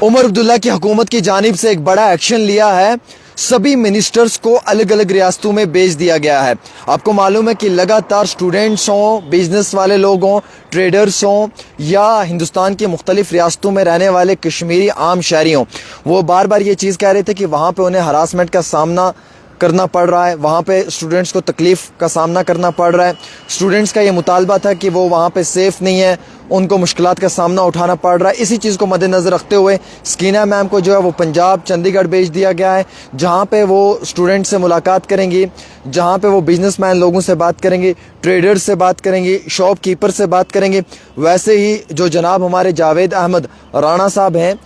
उमर अब्दुल्ला की हुकूमत की जानिब से एक बड़ा एक्शन लिया है। सभी मिनिस्टर्स को अलग अलग रियासतों में भेज दिया गया है। आपको मालूम है कि लगातार स्टूडेंट्स हों, बिजनेस वाले लोग हों, ट्रेडर्स हों या हिंदुस्तान की मुख्तलिफ रियासतों में रहने वाले कश्मीरी आम शहरी हों, वो बार बार ये चीज़ कह रहे थे कि वहाँ पे उन्हें हरासमेंट का सामना करना पड़ रहा है, वहाँ पे स्टूडेंट्स को तकलीफ़ का सामना करना पड़ रहा है। स्टूडेंट्स का ये मुतालबा था कि वो वहाँ पे सेफ़ नहीं है, उनको मुश्किलात का सामना उठाना पड़ रहा है। इसी चीज़ को मद्देनज़र रखते हुए स्कीना मैम को जो है वो पंजाब चंडीगढ़ भेज दिया गया है, जहाँ पे वो स्टूडेंट से मुलाकात करेंगी, जहाँ पे वो बिजनेसमैन लोगों से बात करेंगी, ट्रेडर्स से बात करेंगी, शॉप कीपर से बात करेंगी। वैसे ही जो जनाब हमारे जावेद अहमद राणा साहब हैं,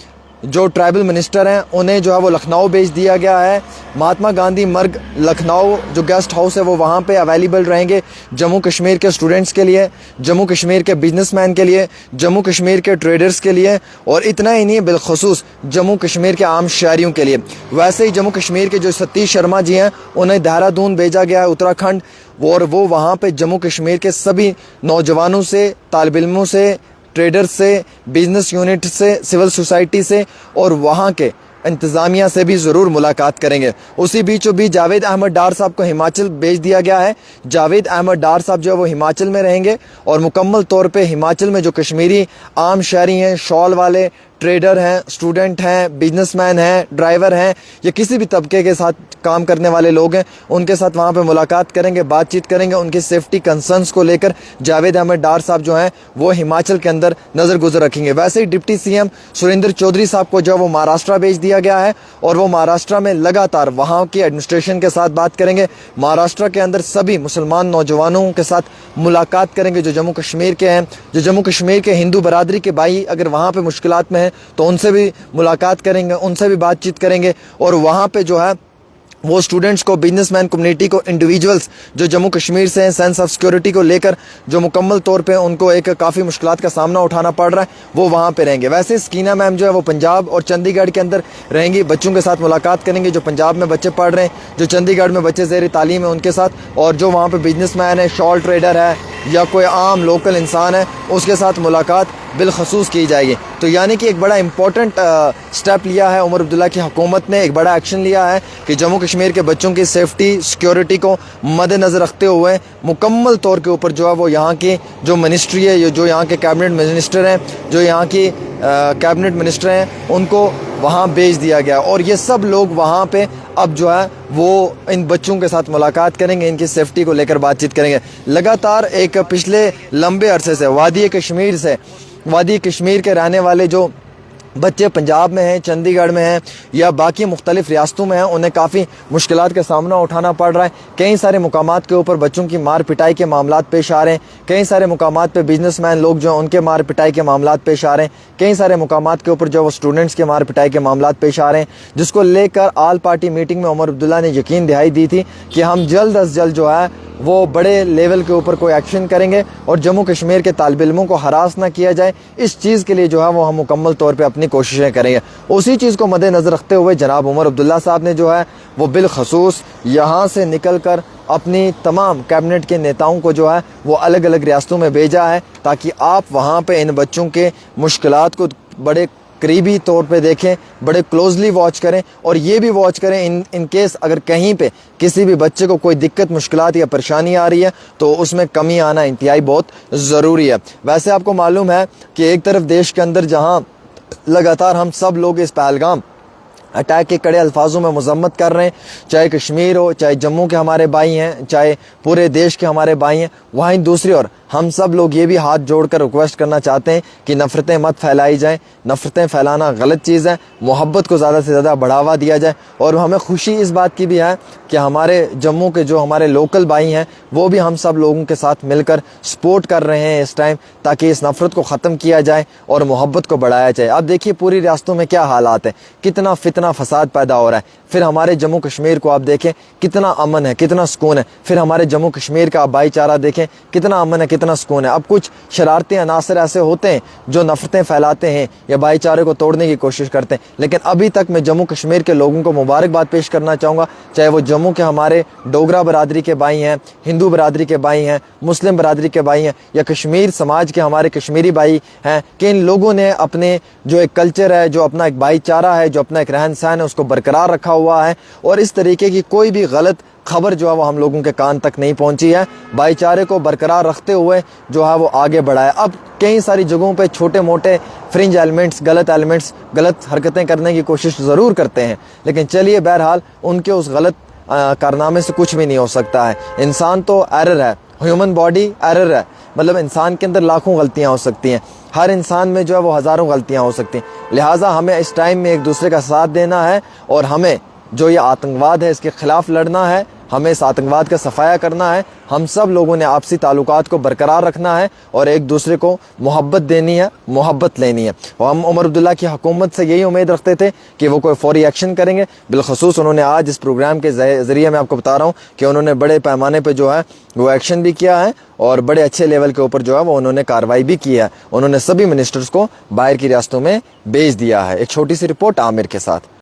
जो ट्राइबल मिनिस्टर हैं, उन्हें जो है वो लखनऊ भेज दिया गया है। महात्मा गांधी मर्ग लखनऊ जो गेस्ट हाउस है वो वहाँ पे अवेलेबल रहेंगे जम्मू कश्मीर के स्टूडेंट्स के लिए, जम्मू कश्मीर के बिजनेसमैन के लिए, जम्मू कश्मीर के ट्रेडर्स के लिए, और इतना ही नहीं बिलखसूस जम्मू कश्मीर के आम शहरियों के लिए। वैसे ही जम्मू कश्मीर के जो सतीश शर्मा जी हैं, उन्हें देहरादून भेजा गया है, उत्तराखंड, और वो वहाँ पर जम्मू कश्मीर के सभी नौजवानों से, तालिब इल्मों से, ट्रेडर्स से, बिजनेस यूनिट से, सिविल सोसाइटी से और वहाँ के इंतज़ामिया से भी ज़रूर मुलाकात करेंगे। उसी बीचों बीच जावेद अहमद डार साहब को हिमाचल भेज दिया गया है। जावेद अहमद डार साहब जो है वो हिमाचल में रहेंगे और मुकम्मल तौर पे हिमाचल में जो कश्मीरी आम शहरी हैं, शॉल वाले, ट्रेडर हैं, स्टूडेंट हैं, बिजनेसमैन हैं, ड्राइवर हैं या किसी भी तबके के साथ काम करने वाले लोग हैं, उनके साथ वहाँ पे मुलाकात करेंगे, बातचीत करेंगे। उनकी सेफ्टी कंसर्न्स को लेकर जावेद अहमद डार साहब जो हैं वो हिमाचल के अंदर नज़र गुजर रखेंगे। वैसे ही डिप्टी सीएम सुरेंद्र चौधरी साहब को जो वो महाराष्ट्र भेज दिया गया है और वो महाराष्ट्र में लगातार वहाँ की एडमिनिस्ट्रेशन के साथ बात करेंगे। महाराष्ट्र के अंदर सभी मुसलमान नौजवानों के साथ मुलाकात करेंगे जो जम्मू कश्मीर के हैं, जो जम्मू कश्मीर के हिंदू बरादरी के भाई अगर वहाँ पे मुश्किलात में हैं तो उनसे भी मुलाकात करेंगे, उनसे भी बातचीत करेंगे। और वहाँ पे जो है वो स्टूडेंट्स को, बिजनेसमैन कम्युनिटी को, इंडिविजुअल्स जो जम्मू कश्मीर से हैं, सेंस ऑफ सिक्योरिटी को लेकर जो मुकम्मल तौर पे उनको एक काफ़ी मुश्किलात का सामना उठाना पड़ रहा है, वो वहाँ पे रहेंगे। वैसे स्कीना मैम जो है वो पंजाब और चंडीगढ़ के अंदर रहेंगी, बच्चों के साथ मुलाकात करेंगे जो पंजाब में बच्चे पढ़ रहे हैं, जो चंडीगढ़ में बच्चे ज़ेर तालीम है उनके साथ, और जो वहाँ पर बिजनेसमैन है, शॉल ट्रेडर है या कोई आम लोकल इंसान है उसके साथ मुलाकात बिलखसूस की जाएगी। तो यानी कि एक बड़ा इंपॉर्टेंट स्टेप लिया है उमर अब्दुल्ला की हुकूमत ने, एक बड़ा एक्शन लिया है कि जम्मू कश्मीर के बच्चों की सेफ्टी, सिक्योरिटी को मद्देनज़र रखते हुए मुकम्मल तौर के ऊपर जो है वो यहाँ की जो मिनिस्ट्री है, जो यहाँ के कैबिनेट मिनिस्टर हैं, जो यहाँ की कैबिनेट मिनिस्टर हैं, उनको वहाँ भेज दिया गया। और ये सब लोग वहाँ पे अब जो है वो इन बच्चों के साथ मुलाकात करेंगे, इनकी सेफ्टी को लेकर बातचीत करेंगे। लगातार एक पिछले लंबे अरसे से वादी कश्मीर के रहने वाले जो बच्चे पंजाब में हैं, चंडीगढ़ में हैं या बाकी मुख्तलिफ रियासतों में हैं, उन्हें काफ़ी मुश्किलात का सामना उठाना पड़ रहा है। कई सारे मुकामात के ऊपर बच्चों की मार पिटाई के मामलात पेश आ रहे हैं, कई सारे मुकामात पे बिजनेसमैन लोग जो हैं उनके मार पिटाई के मामलात पेश आ रहे हैं, कई सारे मुकामात के ऊपर जो वो स्टूडेंट्स के मार पिटाई के मामलात पेश आ रहे हैं, जिसको लेकर आल पार्टी मीटिंग में उमर अब्दुल्ला ने यकीन दहाई दी थी कि हम जल्द अज जल्द जो है वो बड़े लेवल के ऊपर कोई एक्शन करेंगे और जम्मू कश्मीर के तालिब इल्मों को हरास ना किया जाए, इस चीज़ के लिए जो है वो हम मुकम्मल तौर पे अपनी कोशिशें करेंगे। उसी चीज़ को मद्देनज़र रखते हुए जनाब उमर अब्दुल्ला साहब ने जो है वो बिलखसूस यहाँ से निकल कर अपनी तमाम कैबिनेट के नेताओं को जो है वो अलग अलग रियासतों में भेजा है ताकि आप वहाँ पे इन बच्चों के मुश्किलात को बड़े करीबी तौर पे देखें, बड़े क्लोजली वॉच करें और ये भी वॉच करें इन केस अगर कहीं पे किसी भी बच्चे को कोई दिक्कत, मुश्किलात या परेशानी आ रही है तो उसमें कमी आना इंतहाई बहुत ज़रूरी है। वैसे आपको मालूम है कि एक तरफ देश के अंदर जहाँ लगातार हम सब लोग इस पहलगाम अटैक के कड़े अल्फाजों में मजम्मत कर रहे हैं, चाहे कश्मीर हो, चाहे जम्मू के हमारे भाई हैं, चाहे पूरे देश के हमारे भाई हैं, वहीं दूसरी ओर हम सब लोग ये भी हाथ जोड़कर रिक्वेस्ट करना चाहते हैं कि नफ़रतें मत फैलाई जाएं। नफ़रतें फैलाना गलत चीज़ है, मोहब्बत को ज़्यादा से ज़्यादा बढ़ावा दिया जाए। और हमें खुशी इस बात की भी है कि हमारे जम्मू के जो हमारे लोकल भाई हैं वो भी हम सब लोगों के साथ मिलकर सपोर्ट कर रहे हैं इस टाइम, ताकि इस नफ़रत को ख़त्म किया जाए और मोहब्बत को बढ़ाया जाए। अब देखिए पूरी रियासतों में क्या हालात हैं, कितना फितना फसाद पैदा हो रहा है। फिर हमारे जम्मू कश्मीर को आप देखें कितना अमन है, कितना सुकून है। फिर हमारे जम्मू कश्मीर का आप भाईचारा देखें कितना अमन है, कितना कितना सुकून है। अब कुछ शरारती अनासर ऐसे होते हैं जो नफरतें फैलाते हैं या भाईचारे को तोड़ने की कोशिश करते हैं, लेकिन अभी तक मैं जम्मू कश्मीर के लोगों को मुबारकबाद पेश करना चाहूँगा, चाहे वो जम्मू के हमारे डोगरा बरादरी के भाई हैं, हिंदू बरादरी के भाई हैं, मुस्लिम बरादरी के भाई हैं, या कश्मीर समाज के हमारे कश्मीरी भाई हैं, कि इन लोगों ने अपने जो एक कल्चर है, जो अपना एक भाईचारा है, जो अपना एक रहन सहन है, उसको बरकरार रखा हुआ है, और इस तरीके की कोई भी गलत खबर जो है वो हम लोगों के कान तक नहीं पहुंची है। भाईचारे को बरकरार रखते हुए जो है वो आगे बढ़ा है। अब कई सारी जगहों पे छोटे मोटे फ्रिंज एलिमेंट्स, गलत हरकतें करने की कोशिश ज़रूर करते हैं, लेकिन चलिए बहरहाल उनके उस गलत कारनामे से कुछ भी नहीं हो सकता है। इंसान तो एरर है, ह्यूमन बॉडी एरर है, मतलब इंसान के अंदर लाखों गलतियां हो सकती हैं, हर इंसान में जो है वो हज़ारों गलतियां हो सकती हैं। लिहाजा हमें इस टाइम में एक दूसरे का साथ देना है, और हमें जो ये आतंकवाद है इसके ख़िलाफ़ लड़ना है, हमें इस आतंकवाद का सफाया करना है। हम सब लोगों ने आपसी ताल्लुकात को बरकरार रखना है और एक दूसरे को मोहब्बत देनी है, मोहब्बत लेनी है। और हम उमर अब्दुल्ला की हुकूमत से यही उम्मीद रखते थे कि वो कोई फौरी एक्शन करेंगे। बिलखसूस उन्होंने आज इस प्रोग्राम के ज़रिए मैं आपको बता रहा हूँ कि उन्होंने बड़े पैमाने पर जो है वो एक्शन भी किया है, और बड़े अच्छे लेवल के ऊपर जो है वो उन्होंने कार्रवाई भी की है। उन्होंने सभी मिनिस्टर्स को बाहर की रियासतों में भेज दिया है। एक छोटी सी रिपोर्ट आमिर के साथ।